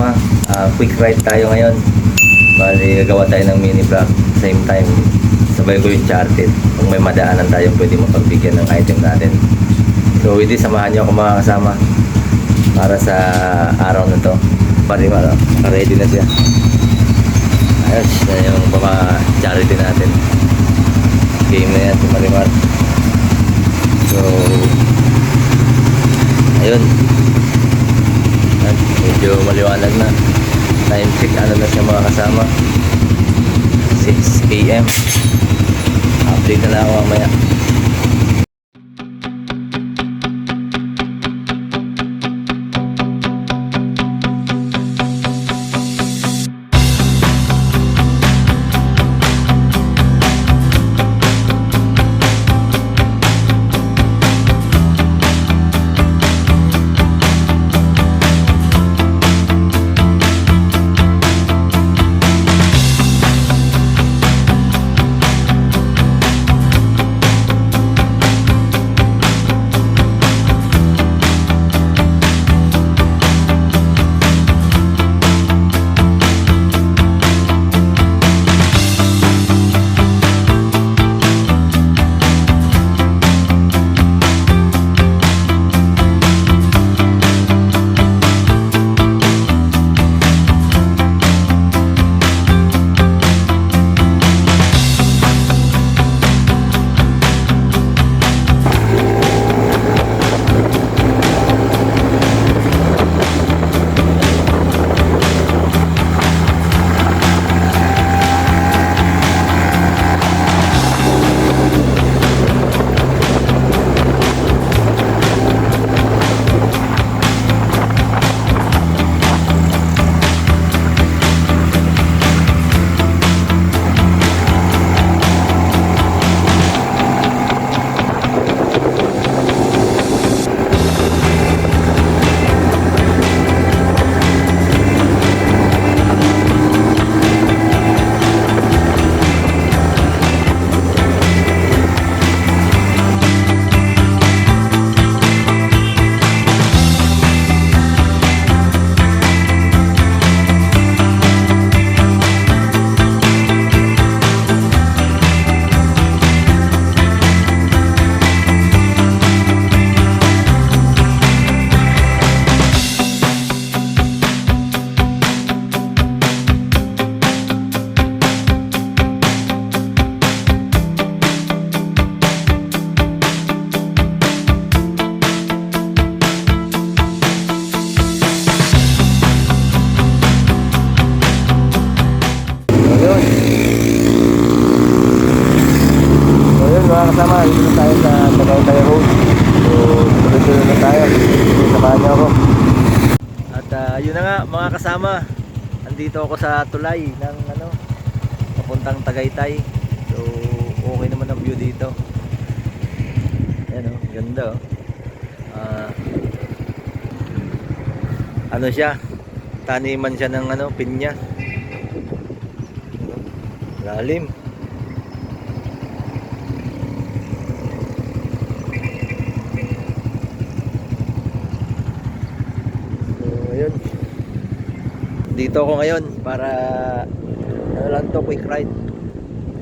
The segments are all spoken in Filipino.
kasama, quick ride tayo ngayon. Bali, gagawa tayo ng mini vlog. Same time, sabay ko yung charted. Kung may madaanan tayo, pwede mapagbigyan ng item natin. So with this, samahan nyo ako mga kasama para sa araw na to. Marimar, ready na siya. Ayos, yan yung mga charity natin. Game na yan si Marimar. So ayun, medyo maliwanag na. Time check, ano na siya mga kasama, 6 AM. Update na lang ako mamaya. Mga kasama, dito na tayo sa Tagaytay Road. So, tuloy-tuloy na tayo. Samahan niyo ako. At yun na nga mga kasama, andito ako sa tulay ng papuntang Tagaytay. So, okay naman ang view dito. Ayan o, ganda o. Ano siya, taniman siya ng pinya. Lalim. Dito ako ngayon para lang to, quick ride.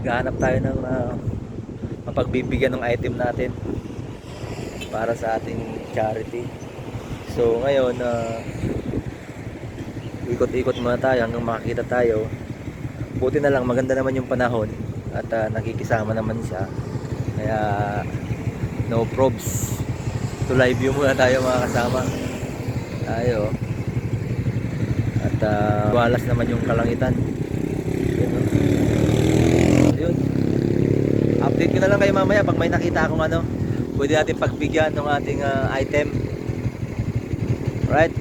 Naghahanap tayo ng mapagbibigyan ng item natin para sa ating charity. So ngayon ikot-ikot muna tayo hanggang makakita tayo. Buti na lang maganda naman yung panahon at nakikisama naman siya, kaya no probs. To live view muna tayo mga kasama tayo. At walas naman yung kalangitan. Yun. Update ko na lang kayo mamaya pag may nakita akong pwede natin pagbigyan ng ating item. Right?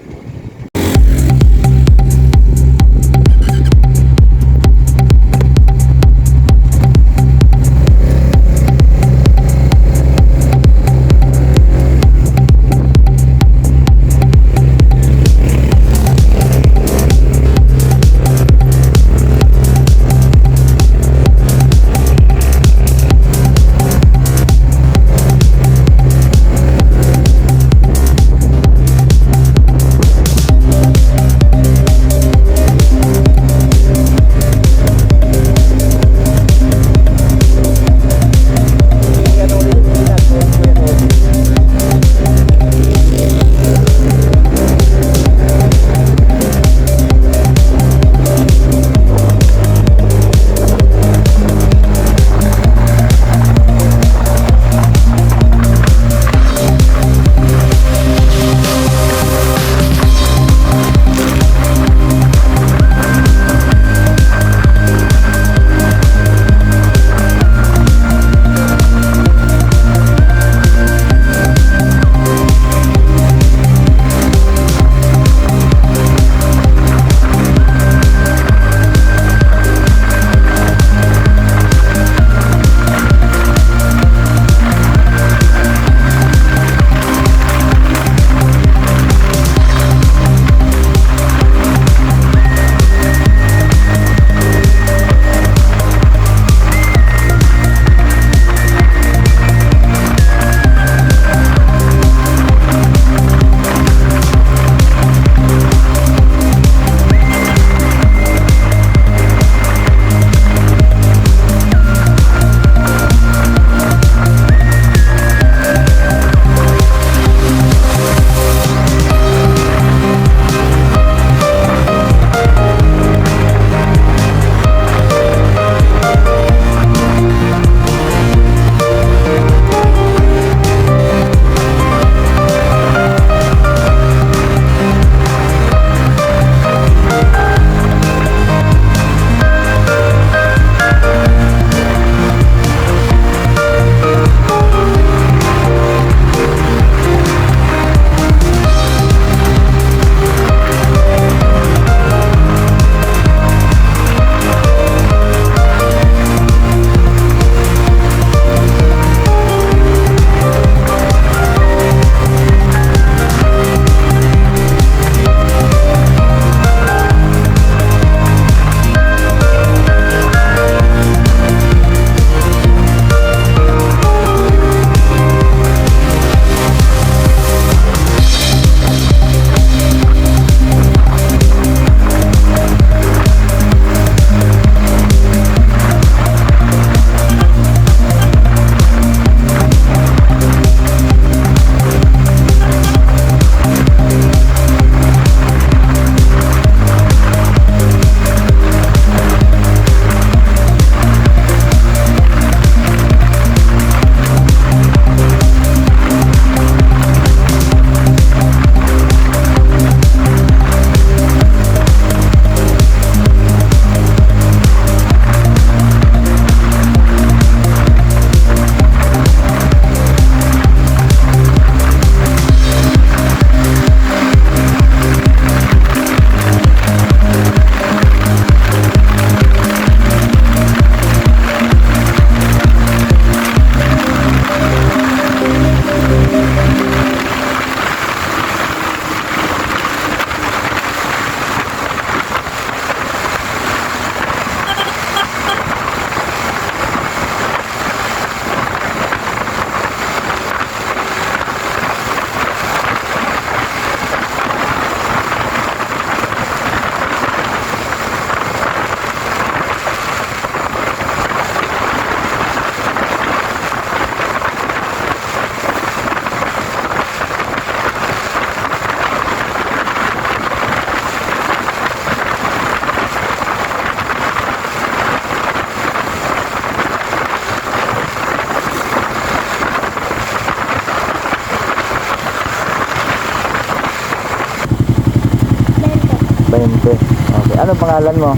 20. Okay. Ano pangalan mo?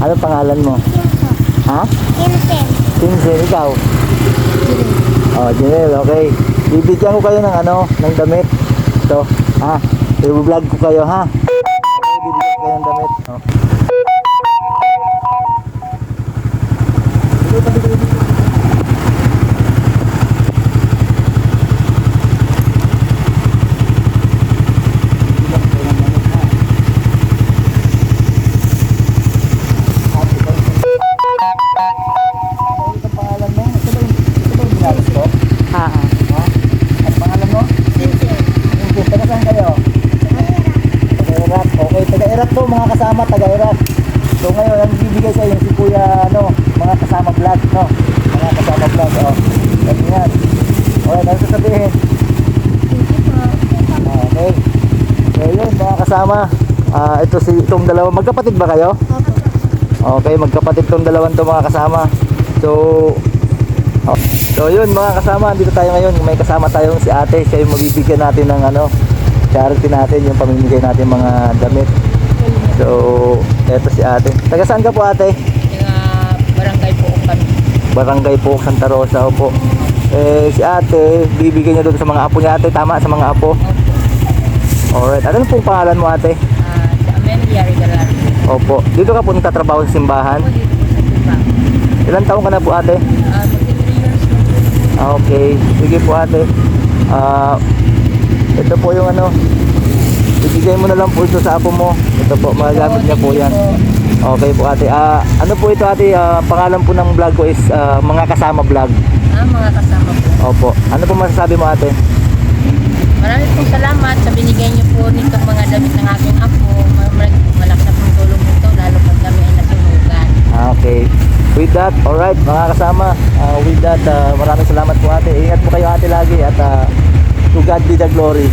Ano pangalan mo? Ha? 15. Ikaw? Oh, Janelle, okay. Bibigyan ko kayo ng ng damit. Ito, ha? I-vlog ko kayo, ha? Okay, bibigyan ko kayo ng damit. Oh. Mga kasama taga-Iraq. So ngayon ang bibigay sa inyo si Kuya mga kasama vlog, no? Mga kasama vlog, oh. Ganyan. Okay, ano sasabihin? Okay. So yun mga kasama. Itong dalawa, magkapatid ba kayo? Okay, magkapatid tong dalawang to mga kasama. So yun mga kasama, dito tayo ngayon. May kasama tayong si ate. Siya yung mabibigyan natin ng charity natin, yung pamimigay natin mga damit. So, eto si ate. Taga saan ka po ate? Barangay po kami. Barangay po, Santa Rosa po. Si ate, bibigyan niya doon sa mga apo niya ate. Tama, sa mga apo. Alright. Ano pong pangalan mo ate? Sa Amelia Regalar. Opo. Dito ka po nagtatrabaho sa simbahan? Ako dito sa Tubang. Ilan taong ka na po ate? 23 years na. Okay. Sige po ate. Ito po yung ibigay mo na lang po ito sa apo mo. Ito po, magagamit niya po yan. Okay po ate. Ano po ito ate? Pangalan po ng vlog ko is mga kasama vlog. Mga kasama po. Opo. Ano po masasabi mo ate? Maraming pong salamat sa binigay niyo po nitong mga damit ng aking apo. Malaki na pong tulong nito, lalo pag kami ay nasunugan. Okay. With that, alright mga kasama. With that, maraming salamat po ate. Ingat po kayo ate lagi at to God be the glory.